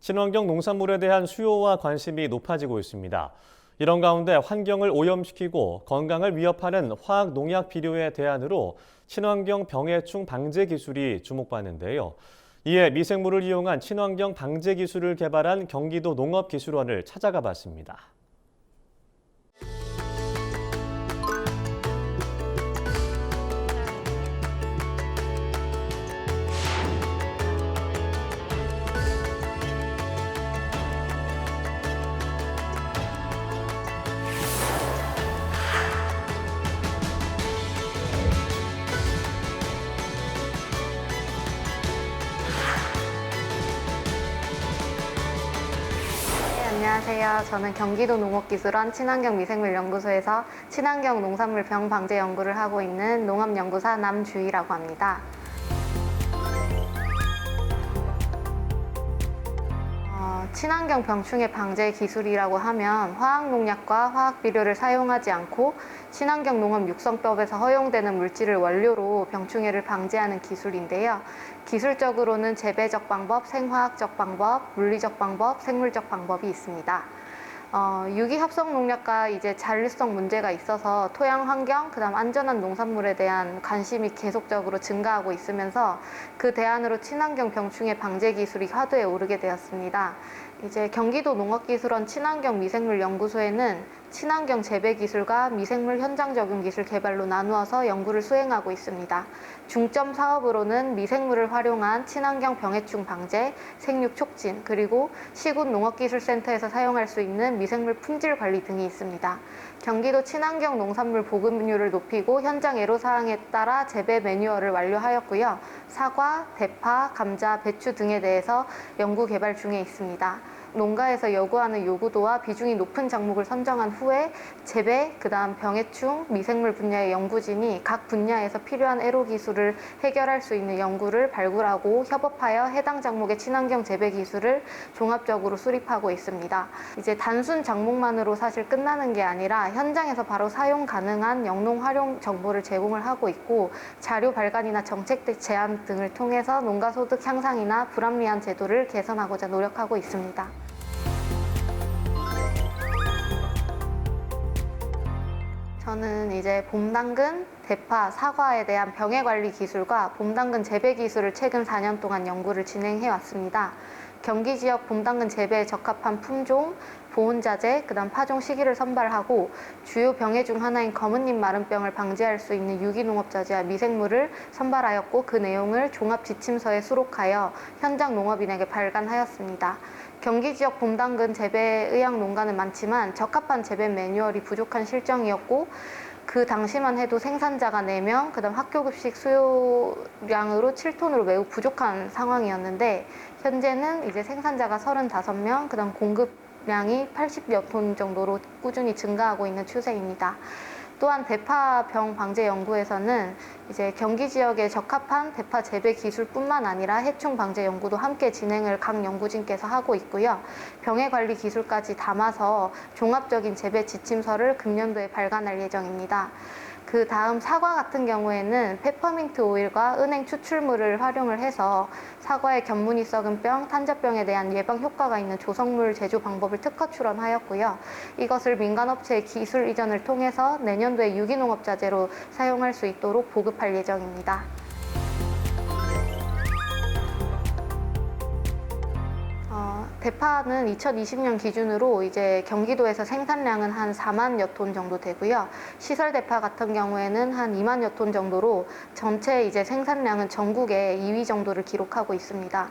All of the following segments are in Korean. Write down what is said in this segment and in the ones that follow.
친환경 농산물에 대한 수요와 관심이 높아지고 있습니다. 이런 가운데 환경을 오염시키고 건강을 위협하는 화학 농약 비료의 대안으로 친환경 병해충 방제 기술이 주목받는데요. 이에 미생물을 이용한 친환경 방제 기술을 개발한 경기도 농업기술원을 찾아가 봤습니다. 안녕하세요. 저는 경기도 농업기술원 친환경미생물연구소에서 친환경 농산물 병 방제 연구를 하고 있는 농업연구사 남주희라고 합니다. 친환경 병충해 방제 기술이라고 하면 화학농약과 화학비료를 사용하지 않고 친환경 농업 육성법에서 허용되는 물질을 원료로 병충해를 방제하는 기술인데요. 기술적으로는 재배적 방법, 생화학적 방법, 물리적 방법, 생물적 방법이 있습니다. 유기합성 농약과 이제 잔류성 문제가 있어서 토양 환경, 그다음 안전한 농산물에 대한 관심이 계속적으로 증가하고 있으면서 그 대안으로 친환경 병충해 방제 기술이 화두에 오르게 되었습니다. 이제 경기도 농업기술원 친환경 미생물 연구소에는 친환경 재배 기술과 미생물 현장 적용 기술 개발로 나누어서 연구를 수행하고 있습니다. 중점 사업으로는 미생물을 활용한 친환경 병해충 방제, 생육 촉진, 그리고 시군 농업기술센터에서 사용할 수 있는 미생물 품질 관리 등이 있습니다. 경기도 친환경 농산물 보급률을 높이고 현장 애로사항에 따라 재배 매뉴얼을 완료하였고요. 사과, 대파, 감자, 배추 등에 대해서 연구 개발 중에 있습니다. 농가에서 요구하는 요구도와 비중이 높은 작목을 선정한 후에 재배, 그다음 병해충, 미생물 분야의 연구진이 각 분야에서 필요한 애로 기술을 해결할 수 있는 연구를 발굴하고 협업하여 해당 작목의 친환경 재배 기술을 종합적으로 수립하고 있습니다. 이제 단순 작목만으로 사실 끝나는 게 아니라 현장에서 바로 사용 가능한 영농 활용 정보를 제공을 하고 있고 자료 발간이나 정책 제안 등을 통해서 농가 소득 향상이나 불합리한 제도를 개선하고자 노력하고 있습니다. 저는 이제 봄당근, 대파, 사과에 대한 병해 관리 기술과 봄당근 재배 기술을 최근 4년 동안 연구를 진행해 왔습니다. 경기 지역 봄당근 재배에 적합한 품종, 보온자재, 그다음 파종 시기를 선발하고 주요 병해 중 하나인 검은잎 마름병을 방지할 수 있는 유기농업자재와 미생물을 선발하였고 그 내용을 종합 지침서에 수록하여 현장 농업인에게 발간하였습니다. 경기 지역 봄당근 재배 의향 농가는 많지만 적합한 재배 매뉴얼이 부족한 실정이었고 그 당시만 해도 생산자가 4명, 그다음 학교급식 수요량으로 7톤으로 매우 부족한 상황이었는데 현재는 이제 생산자가 35명, 그다음 공급량이 80여 톤 정도로 꾸준히 증가하고 있는 추세입니다. 또한 대파 병 방제 연구에서는 이제 경기 지역에 적합한 대파 재배 기술뿐만 아니라 해충 방제 연구도 함께 진행을 각 연구진께서 하고 있고요. 병해 관리 기술까지 담아서 종합적인 재배 지침서를 금년도에 발간할 예정입니다. 그 다음 사과 같은 경우에는 페퍼민트 오일과 은행 추출물을 활용을 해서 사과의 겹무늬 썩은 병, 탄저병에 대한 예방 효과가 있는 조성물 제조 방법을 특허 출원하였고요. 이것을 민간업체의 기술 이전을 통해서 내년도에 유기농업자재로 사용할 수 있도록 보급할 예정입니다. 대파는 2020년 기준으로 이제 경기도에서 생산량은 한 4만여 톤 정도 되고요. 시설 대파 같은 경우에는 한 2만여 톤 정도로 전체 이제 생산량은 전국에 2위 정도를 기록하고 있습니다.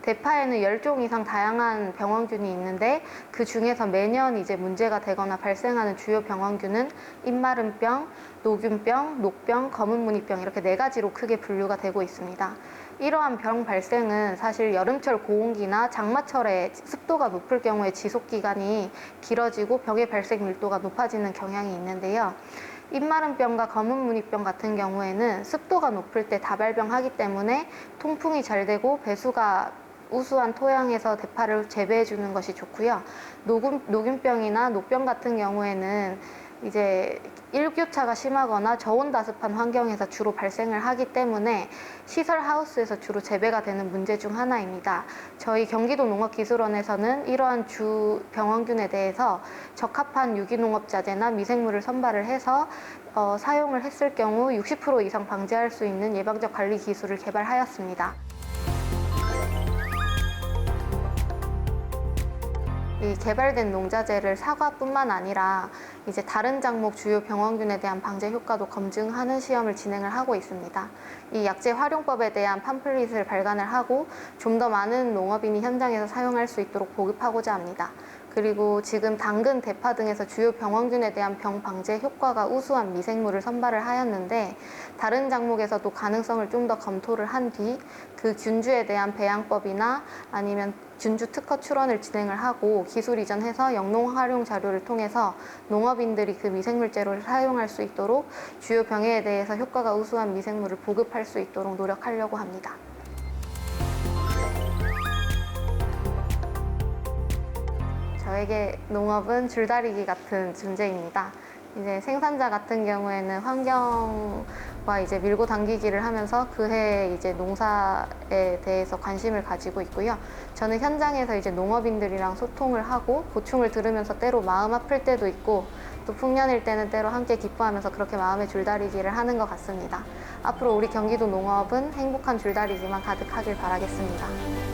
대파에는 10종 이상 다양한 병원균이 있는데 그 중에서 매년 이제 문제가 되거나 발생하는 주요 병원균은 잎마름병, 노균병, 녹병, 검은무늬병 이렇게 4가지로 크게 분류가 되고 있습니다. 이러한 병 발생은 사실 여름철 고온기나 장마철에 습도가 높을 경우에 지속기간이 길어지고 병의 발생 밀도가 높아지는 경향이 있는데요. 잎마름병과 검은무늬병 같은 경우에는 습도가 높을 때 다발병하기 때문에 통풍이 잘 되고 배수가 우수한 토양에서 대파를 재배해 주는 것이 좋고요. 노균병이나 녹병 같은 경우에는 이제 일교차가 심하거나 저온다습한 환경에서 주로 발생을 하기 때문에 시설 하우스에서 주로 재배가 되는 문제 중 하나입니다. 저희 경기도 농업기술원에서는 이러한 주 병원균에 대해서 적합한 유기농업자재나 미생물을 선발을 해서 사용을 했을 경우 60% 이상 방지할 수 있는 예방적 관리 기술을 개발하였습니다. 이 개발된 농자재를 사과뿐만 아니라 이제 다른 작목 주요 병원균에 대한 방제 효과도 검증하는 시험을 진행을 하고 있습니다. 이 약재 활용법에 대한 팜플릿을 발간을 하고 좀 더 많은 농업인이 현장에서 사용할 수 있도록 보급하고자 합니다. 그리고 지금 당근, 대파 등에서 주요 병원균에 대한 병 방제 효과가 우수한 미생물을 선발을 하였는데 다른 작목에서도 가능성을 좀 더 검토를 한 뒤 그 균주에 대한 배양법이나 아니면 균주 특허 출원을 진행을 하고 기술 이전해서 영농 활용 자료를 통해서 농업인들이 그 미생물제로를 사용할 수 있도록 주요 병해에 대해서 효과가 우수한 미생물을 보급할 수 있도록 노력하려고 합니다. 저에게 농업은 줄다리기 같은 존재입니다. 이제 생산자 같은 경우에는 환경과 이제 밀고 당기기를 하면서 그해 이제 농사에 대해서 관심을 가지고 있고요. 저는 현장에서 이제 농업인들이랑 소통을 하고 고충을 들으면서 때로 마음 아플 때도 있고 또 풍년일 때는 때로 함께 기뻐하면서 그렇게 마음의 줄다리기를 하는 것 같습니다. 앞으로 우리 경기도 농업은 행복한 줄다리기만 가득하길 바라겠습니다.